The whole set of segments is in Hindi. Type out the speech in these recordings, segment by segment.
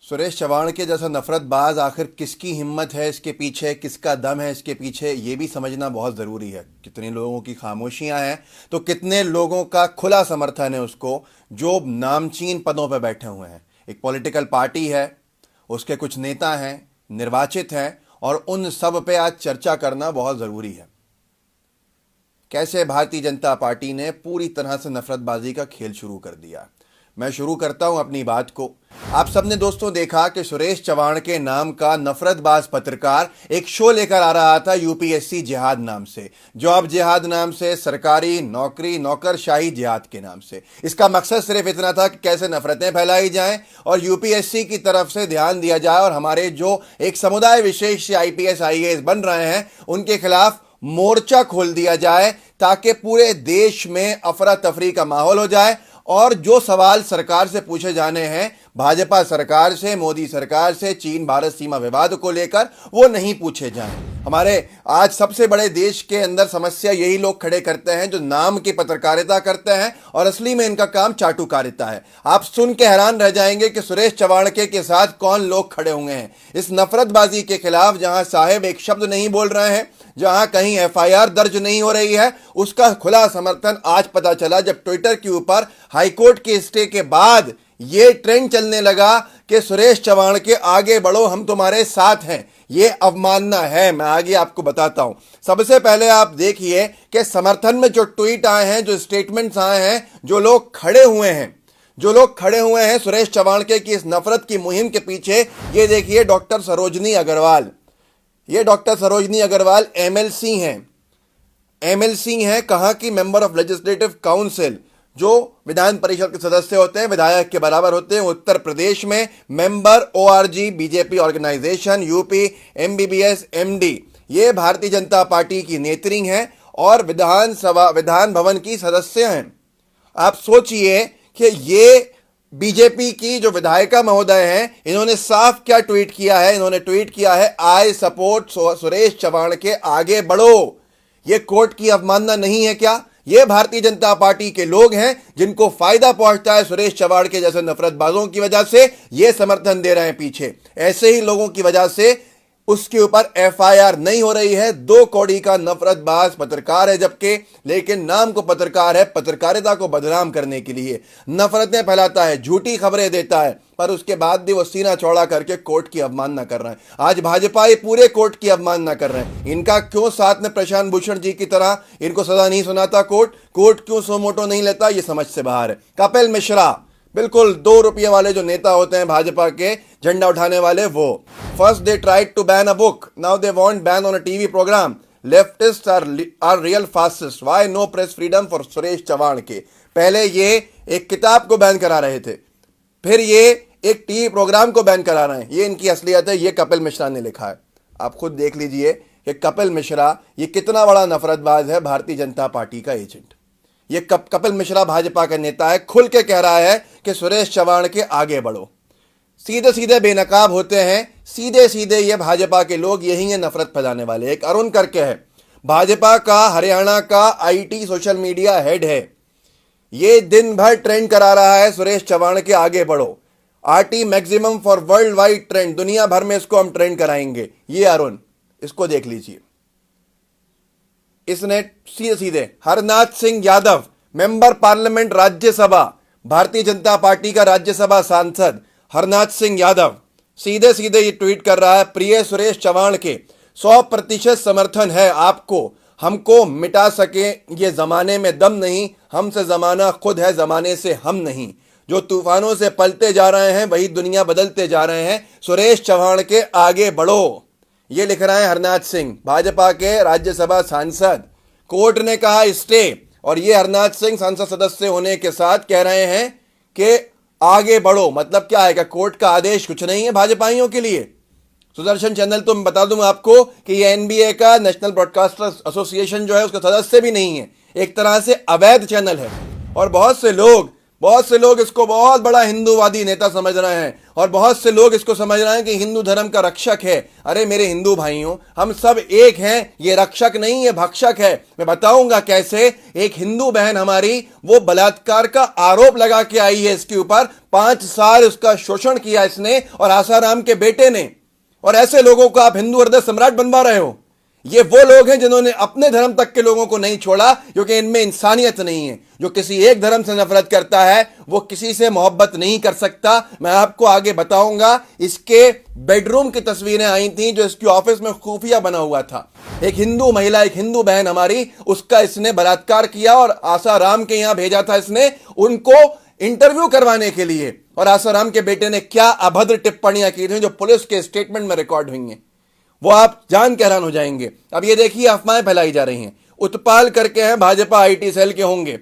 सुरेश चव्हाण के जैसा नफरतबाज आखिर किसकी हिम्मत है इसके पीछे, किसका दम है इसके पीछे, ये भी समझना बहुत ज़रूरी है। कितने लोगों की खामोशियां हैं तो कितने लोगों का खुला समर्थन है उसको, जो नामचीन पदों पर बैठे हुए हैं। एक पॉलिटिकल पार्टी है, उसके कुछ नेता हैं, निर्वाचित हैं, और उन सब पे आज चर्चा करना बहुत ज़रूरी है। कैसे भारतीय जनता पार्टी ने पूरी तरह से नफरतबाजी का खेल शुरू कर दिया। मैं शुरू करता हूं अपनी बात को। आप सबने दोस्तों देखा कि सुरेश चव्हाण के नाम का नफरतबाज पत्रकार एक शो लेकर आ रहा था यूपीएससी जिहाद नाम से, जॉब जिहाद नाम से, सरकारी नौकरी नौकरशाही जिहाद के नाम से। इसका मकसद सिर्फ इतना था कि कैसे नफरतें फैलाई जाएं और यूपीएससी की तरफ से ध्यान दिया जाए और हमारे जो एक समुदाय विशेष से आईपीएस आईएएस बन रहे हैं उनके खिलाफ मोर्चा खोल दिया जाए, ताकि पूरे देश में अफरा तफरी का माहौल हो जाए और जो सवाल सरकार से पूछे जाने हैं, भाजपा सरकार से, मोदी सरकार से, चीन भारत सीमा विवाद को लेकर, वो नहीं पूछे जाएं। हमारे आज सबसे बड़े देश के अंदर समस्या यही लोग खड़े करते हैं जो नाम की पत्रकारिता करते हैं और असली में इनका काम चाटुकारिता है। आप सुन के हैरान रह जाएंगे कि सुरेश चव्हाण के साथ कौन लोग खड़े हुए हैं इस नफरतबाजी के खिलाफ। जहां साहेब एक शब्द नहीं बोल रहे हैं, जहां कहीं एफआईआर दर्ज नहीं हो रही है, उसका खुला समर्थन आज पता चला जब ट्विटर के ऊपर हाईकोर्ट के स्टे के बाद यह ट्रेंड चलने लगा कि सुरेश चव्हाण के आगे बढ़ो, हम तुम्हारे साथ हैं। यह अवमानना है। मैं आगे आपको बताता हूं। सबसे पहले आप देखिए कि समर्थन में जो ट्वीट आए हैं, जो स्टेटमेंट्स आए हैं, जो लोग खड़े हुए हैं सुरेश चव्हाण की इस नफरत की मुहिम के पीछे, ये देखिए डॉक्टर सरोजनी अग्रवाल। ये डॉक्टर सरोजनी अग्रवाल एमएलसी हैं, कहां की मेंबर ऑफ लेजिस्लेटिव काउंसिल, जो विधान परिषद के सदस्य होते हैं, विधायक के बराबर होते हैं। उत्तर प्रदेश में member ORG BJP organisation, UP MBBS MD. ये भारतीय जनता पार्टी की नेत्री हैं और विधान भवन की सदस्य हैं। आप सोचिए कि ये बीजेपी की जो विधायिका महोदय हैं, इन्होंने साफ क्या ट्वीट किया है। इन्होंने ट्वीट किया है, I support Suresh Chavhanke, आगे बढ़ो। ये कोर्ट की अवमानना नहीं है क्या? ये भारतीय जनता पार्टी के लोग हैं जिनको फायदा पहुंचता है सुरेश चव्हाण के जैसे नफरतबाजों की वजह से, ये समर्थन दे रहे हैं पीछे। ऐसे ही लोगों की वजह से उसके ऊपर एफआईआर नहीं हो रही है। 2 कौड़ी का नफरतबाज पत्रकार है जबकि, लेकिन नाम को पत्रकार है, पत्रकारिता को बदनाम करने के लिए नफरतें फैलाता है, झूठी खबरें देता है, पर उसके बाद भी वो सीना चौड़ा करके कोर्ट की अवमानना कर रहे हैं। आज भाजपा ये पूरे कोर्ट की अवमानना कर रहे हैं। इनका क्यों साथ में प्रशांत भूषण जी की तरह इनको सजा नहीं सुनाता कोर्ट क्यों सोमोटो नहीं लेता, ये समझ से बाहर है। कपिल मिश्रा, बिल्कुल 2 रुपये वाले जो नेता होते हैं भाजपा के, झंडा उठाने वाले, वो first they tried to ban a book, now they want ban on a TV programme, leftist are real fascist, why no press freedom for Suresh Chavhanke. पहले ये एक किताब को बैन करा रहे थे, फिर ये एक टीवी प्रोग्राम को बैन करा रहे हैं। ये इनकी असलियत है। ये कपिल मिश्रा ने लिखा है। आप खुद देख लीजिए कि कपिल मिश्रा ये कितना बड़ा नफरतबाज है, भारतीय जनता पार्टी का एजेंट। ये कपिल मिश्रा भाजपा का नेता है, खुल के कह रहा है कि सुरेश चव्हाण के आगे बढ़ो। सीधे सीधे बेनकाब होते हैं, सीधे सीधे ये भाजपा के लोग, यही है नफरत फैलाने वाले। एक अरुण करके है, भाजपा का हरियाणा का आईटी सोशल मीडिया हेड है। ये दिन भर ट्रेंड करा रहा है सुरेश चव्हाण के आगे बढ़ो, RT maximum for world wide trend, दुनिया भर में इसको हम ट्रेंड कराएंगे। ये अरुण, इसको देख लीजिए। इसने सीधे सीधे Harnath Singh Yadav, member parliament Rajya Sabha, Bharatiya Janata party का राज्यसभा सांसद हरनाथ सिंह यादव, सीधे सीधे ये ट्वीट कर रहा है, प्रिय सुरेश चव्हाण के 100% समर्थन है आपको, हमको मिटा सके ये जमाने में दम नहीं, हमसे जमाना खुद है, जमाने से हम नहीं। जो तूफानों से पलते जा रहे हैं वही दुनिया बदलते जा रहे हैं, सुरेश चव्हाण के आगे बढ़ो। ये लिख रहे हैं हरनाथ सिंह, भाजपा के राज्यसभा सांसद। कोर्ट ने कहा स्टे, और ये हरनाथ सिंह संसद सदस्य होने के साथ कह रहे हैं कि आगे बढ़ो। मतलब क्या है कि कोर्ट का आदेश कुछ नहीं है भाजपाइयों के लिए। सुदर्शन चैनल तो मैं बता दूं आपको कि ये एनबीए का, नेशनल ब्रॉडकास्टर्स एसोसिएशन जो है, उसका सदस्य भी नहीं है। एक तरह से अवैध चैनल है। और बहुत से लोग बहुत से लोग इसको बहुत बड़ा हिंदूवादी नेता समझ रहे हैं और बहुत से लोग इसको समझ रहे हैं कि हिंदू धर्म का रक्षक है। अरे मेरे हिंदू भाइयों, हम सब एक हैं, ये रक्षक नहीं, ये भक्षक है। मैं बताऊंगा कैसे। एक हिंदू बहन हमारी, वो बलात्कार का आरोप लगा के आई है इसके ऊपर, 5 साल उसका शोषण किया इसने और आसाराम के बेटे ने। और ऐसे लोगों को आप हिंदू हृदय सम्राट बनवा रहे हो। ये वो लोग हैं जिन्होंने अपने धर्म तक के लोगों को नहीं छोड़ा, क्योंकि इनमें इंसानियत नहीं है। जो किसी एक धर्म से नफरत करता है वो किसी से मोहब्बत नहीं कर सकता। मैं आपको आगे बताऊंगा। इसके बेडरूम की तस्वीरें आई थी जो इसके ऑफिस में खुफिया बना हुआ था। एक हिंदू महिला, एक हिंदू बहन हमारी, उसका इसने बलात्कार किया और आसाराम के यहां भेजा था इसने उनको इंटरव्यू करवाने के लिए। और आसाराम के बेटे ने क्या अभद्र टिप्पणियां की थी जो पुलिस के स्टेटमेंट में रिकॉर्ड हुई हैं, वो आप जान के हैरान हो जाएंगे। अब ये देखिए अफवाहें फैलाई जा रही हैं। उत्पाल करके हैं, भाजपा आईटी सेल के होंगे।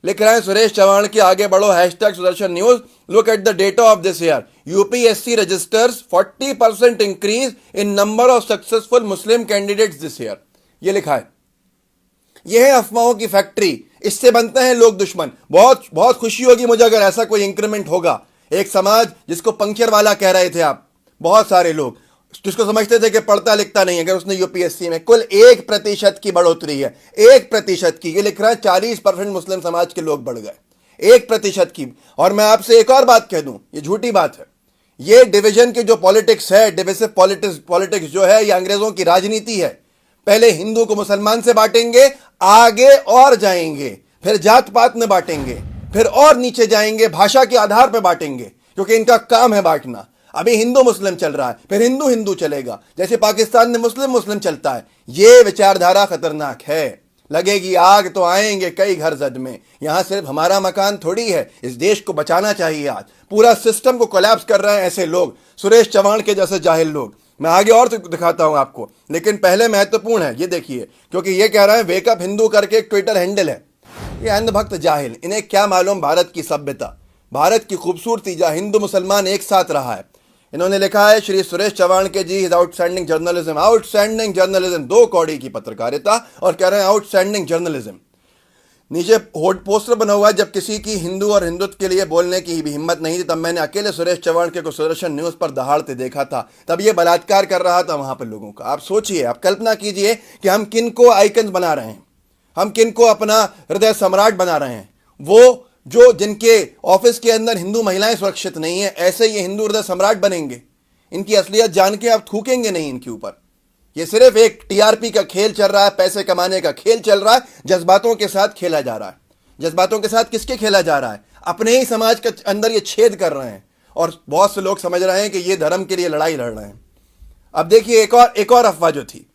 लिख रहे हैं सुरेश चव्हाण के आगे बढ़ो #Sudarshan news. Look at the data of this year. UPSC registers 40% increase in number of successful Muslim candidates this year. ये लिखा है। यह है अफवाहों की फैक्ट्री। इससे बनते हैं लोग दुश्मन। बहुत बहुत खुशी होगी मुझे अगर ऐसा कोई इंक्रीमेंट होगा। एक समाज जिसको पंक्चर वाला कह रहे थे आप, बहुत सारे लोग जिसको समझते थे कि पढ़ता लिखता नहीं है, अगर उसने यूपीएससी में कुल 1% की बढ़ोतरी है, 1% की। ये लिख रहा है 40% मुस्लिम समाज के लोग बढ़ गए, 1% की। और मैं आपसे एक और बात कह दूं, ये झूठी बात है। ये डिवीजन की जो पॉलिटिक्स है, डिविसिव पॉलिटिक्स जो है, ये अंग्रेजों की राजनीति है। पहले हिंदू को मुसलमान से बांटेंगे, आगे और जाएंगे, फिर जात पात में बांटेंगे, फिर और नीचे जाएंगे, भाषा के आधार पर बांटेंगे, क्योंकि इनका काम है बांटना। अभी हिंदू मुस्लिम चल रहा है, फिर हिंदू हिंदू चलेगा, जैसे पाकिस्तान में मुस्लिम मुस्लिम चलता है। ये विचारधारा खतरनाक है। लगेगी आग तो आएंगे कई घर जद में। यहां सिर्फ हमारा मकान थोड़ी है, इस देश को बचाना चाहिए। आज पूरा सिस्टम को कोलैप्स कर रहे हैं ऐसे लोग, सुरेश चव्हाण के जैसे जाहिल लोग। मैं आगे और दिखाता हूं आपको, लेकिन पहले महत्वपूर्ण है ये देखिए, क्योंकि ये कह रहे हैं वेकअप हिंदू करके एक ट्विटर हैंडल है। ये अंधभक्त जाहिल, इन्हें क्या मालूम भारत की सभ्यता, भारत की खूबसूरती, जहां हिंदू मुसलमान एक साथ रहा है। इन्होंने लिखा है Shri Suresh Chavhanke ji is outstanding journalism. Outstanding journalism, 2 कौड़ी की पत्रकारिता, और कह रहे हैं आउटस्टैंडिंग जर्नलिज्म। नीचे पोस्टर बना हुआ है, जब किसी की हिंदू और हिंदुत्व के लिए बोलने की भी हिम्मत नहीं थी तब मैंने अकेले सुरेश चव्हाण के को सुदर्शन न्यूज पर दहाड़ते देखा था। तब ये बलात्कार कर रहा था वहां पर लोगों का। आप सोचिए, आप कल्पना कीजिए कि हम किन को आइकन्स बना रहे हैं, हम किन को अपना हृदय सम्राट बना रहे हैं। वो जो जिनके ऑफिस के अंदर हिंदू महिलाएं सुरक्षित नहीं है, ऐसे ये हिंदू हृदय सम्राट बनेंगे। इनकी असलियत जान के आप थूकेंगे नहीं इनके ऊपर। ये सिर्फ एक टीआरपी का खेल चल रहा है, पैसे कमाने का खेल चल रहा है, जज्बातों के साथ खेला जा रहा है। जज्बातों के साथ किसके खेला जा रहा है? अपने ही समाज के अंदर ये छेद कर रहे हैं, और बहुत से लोग समझ रहे हैं कि ये धर्म के लिए लड़ाई लड़ रहे हैं। अब देखिए एक और अफवाह जो थी,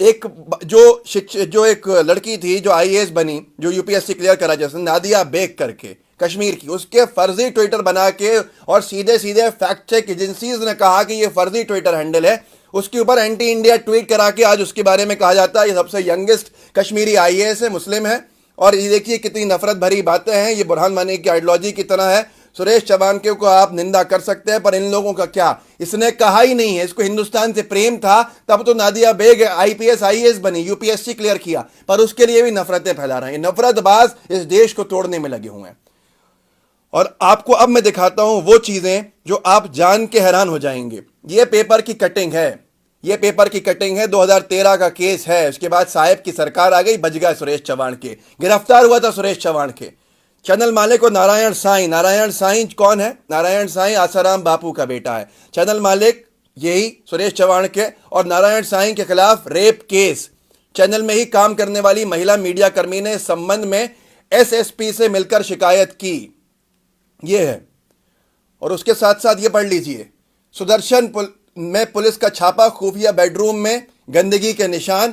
जो एक लड़की थी जो आईएएस बनी, जो यूपीएससी क्लियर करा, जैसे नादिया बेग करके कश्मीर की, उसके फर्जी ट्विटर बना के और सीधे सीधे फैक्ट चेक एजेंसीज ने कहा कि ये फर्जी ट्विटर हैंडल है, उसके ऊपर एंटी इंडिया ट्वीट करा के आज उसके बारे में कहा जाता है ये सबसे यंगेस्ट कश्मीरी आईएएस है, मुस्लिम है। और ये देखिए कितनी नफरत भरी बातें हैं, ये बुरहान वानी की आइडियोलॉजी की तरह है। सुरेश चव्हाण के को आप निंदा कर सकते हैं, पर इन लोगों का क्या, इसने कहा ही नहीं है। इसको हिंदुस्तान से प्रेम था, तब तो नादिया बेग आईपीएस आईएएस बनी, यूपीएससी क्लियर किया, पर उसके लिए भी नफरतें फैला रहे हैं। नफरतबाज इस देश को तोड़ने में लगे हुए हैं। और आपको अब मैं दिखाता हूं वो चीजें जो आप जान के हैरान हो जाएंगे। ये पेपर की कटिंग है, ये पेपर की कटिंग है, 2013 का केस है। उसके बाद साहिब की सरकार आ गई, बच गए सुरेश चव्हाण के, गिरफ्तार हुआ था सुरेश चव्हाण के। चैनल मालिक और नारायण साईं, नारायण साईं कौन है? नारायण साईं आसाराम बापू का बेटा है। चैनल मालिक यही सुरेश चव्हाण के, और नारायण साईं के खिलाफ रेप केस। चैनल में ही काम करने वाली महिला मीडिया कर्मी ने इस संबंध में एसएसपी से मिलकर शिकायत की। ये है, और उसके साथ साथ ये पढ़ लीजिए, सुदर्शन में पुलिस का छापा, खुफिया बेडरूम में गंदगी के निशान,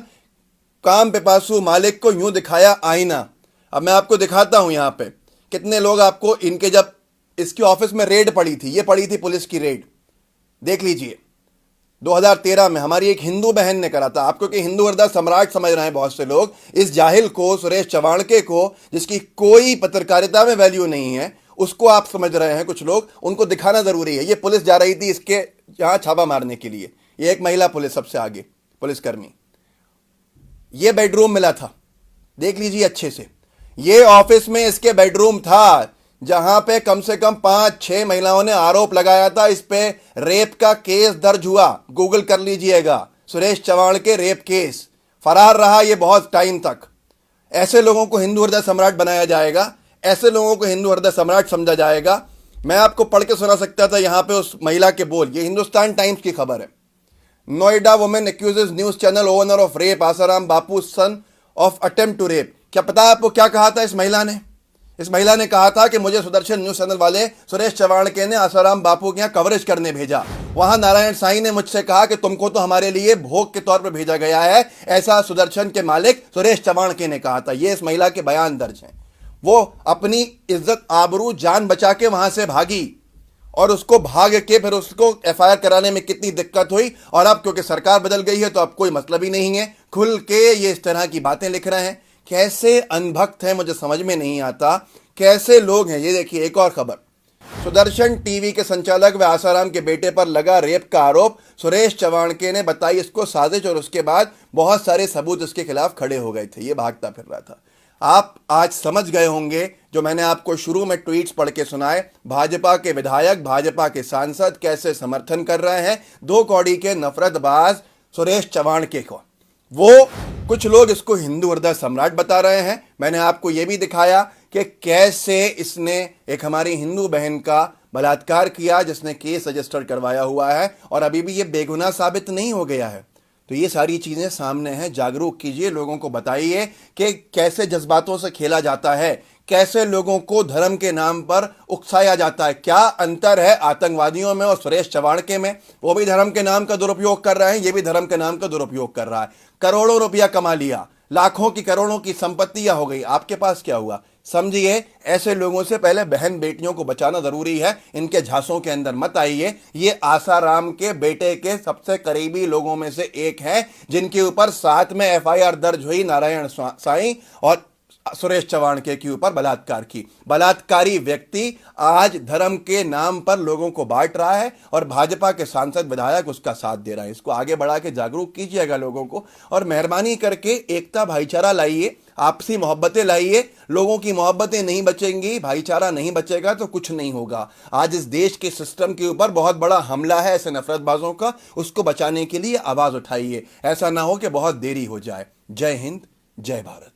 काम पिपासु मालिक को यूं दिखाया आईना। अब मैं आपको दिखाता हूं यहां पे कितने लोग आपको इनके, जब इसके ऑफिस में रेड पड़ी थी, ये पड़ी थी पुलिस की रेड, देख लीजिए 2013 में हमारी एक हिंदू बहन ने करा था। आपको कि हिंदू हृदय सम्राट समझ रहे हैं बहुत से लोग, इस जाहिल को, सुरेश चव्हाण को, जिसकी कोई पत्रकारिता में वैल्यू नहीं है, उसको आप समझ रहे हैं। कुछ लोग, उनको दिखाना जरूरी है। ये पुलिस जा रही थी इसके यहां छापा मारने के लिए, ये एक महिला पुलिस, सबसे आगे पुलिसकर्मी। ये बेडरूम मिला था, देख लीजिए अच्छे से। ये ऑफिस में इसके बेडरूम था जहां पे कम से कम 5-6 महिलाओं ने आरोप लगाया था। इस पे रेप का केस दर्ज हुआ, गूगल कर लीजिएगा, सुरेश चव्हाण के रेप केस। फरार रहा ये बहुत टाइम तक। ऐसे लोगों को हिंदू हृदय सम्राट बनाया जाएगा, ऐसे लोगों को हिंदू हृदय सम्राट समझा जाएगा। मैं आपको पढ़ के सुना सकता था यहां पे उस महिला के बोल। ये हिंदुस्तान टाइम्स की खबर है। Noida women accuses news channel owner of rape Asaram Bapu son of attempt to rape. क्या पता है आपको क्या कहा था इस महिला ने? इस महिला ने कहा था कि मुझे सुदर्शन न्यूज चैनल वाले सुरेश चव्हाण के ने आसाराम बापू के यहाँ कवरेज करने भेजा। वहां नारायण साईं ने मुझसे कहा कि तुमको तो हमारे लिए भोग के तौर पर भेजा गया है, ऐसा सुदर्शन के मालिक सुरेश चव्हाण के ने कहा था। ये इस महिला के बयान दर्ज हैं। वो अपनी इज्जत आबरू जान बचा के वहां से भागी और उसको भाग के फिर उसको एफआईआर कराने में कितनी दिक्कत हुई। और अब क्योंकि सरकार बदल गई है तो अब कोई मतलब ही नहीं है, खुल के ये इस तरह की बातें लिख रहे हैं। कैसे अनभक्त है मुझे समझ में नहीं आता, कैसे लोग हैं। ये देखिए एक और खबर, सुदर्शन टीवी के संचालक व आसाराम के बेटे पर लगा रेप का आरोप। सुरेश चव्हाण के ने बताई इसको साजिश और उसके बाद बहुत सारे सबूत इसके खिलाफ खड़े हो गए थे। ये भागता फिर रहा था। आप आज समझ गए होंगे जो मैंने आपको शुरू में ट्वीट्स पढ़ के सुनाए। भाजपा के विधायक, भाजपा के सांसद कैसे समर्थन कर रहे हैं दो कौड़ी के नफरतबाज सुरेश चव्हाण के को। वो कुछ लोग इसको हिंदू हृदय सम्राट बता रहे हैं। मैंने आपको यह भी दिखाया कि कैसे इसने एक हमारी हिंदू बहन का बलात्कार किया जिसने केस रजिस्टर करवाया हुआ है और अभी भी ये बेगुनाह साबित नहीं हो गया है। तो ये सारी चीजें सामने हैं। जागरूक कीजिए, लोगों को बताइए कि कैसे जज्बातों से खेला जाता है, कैसे लोगों को धर्म के नाम पर उकसाया जाता है। क्या अंतर है आतंकवादियों में और सुरेश चव्हाण के में? वो भी धर्म के नाम का दुरुपयोग कर रहे हैं, ये भी धर्म के नाम का दुरुपयोग कर रहा है। करोड़ों रुपया कमा लिया, लाखों की करोड़ों की संपत्तियां हो गई, आपके पास क्या हुआ? समझिए, ऐसे लोगों से पहले बहन बेटियों को बचाना जरूरी है। इनके झांसों के अंदर मत आइए। ये आसाराम के बेटे के सबसे करीबी लोगों में से एक हैं जिनके ऊपर साथ में एफआईआर दर्ज हुई नारायण साईं और सुरेश चव्हाण के ऊपर बलात्कार की। बलात्कारी व्यक्ति आज धर्म के नाम पर लोगों को बांट रहा है और भाजपा के सांसद विधायक उसका साथ दे रहा है। इसको आगे बढ़ा के जागरूक कीजिएगा लोगों को और मेहरबानी करके एकता भाईचारा लाइए, आपसी मोहब्बतें लाइए। लोगों की मोहब्बतें नहीं बचेंगी, भाईचारा नहीं बचेगा तो कुछ नहीं होगा। आज इस देश के सिस्टम के ऊपर बहुत बड़ा हमला है ऐसे नफरतबाजों का, उसको बचाने के लिए आवाज उठाइए। ऐसा ना हो कि बहुत देरी हो जाए। जय हिंद, जय भारत।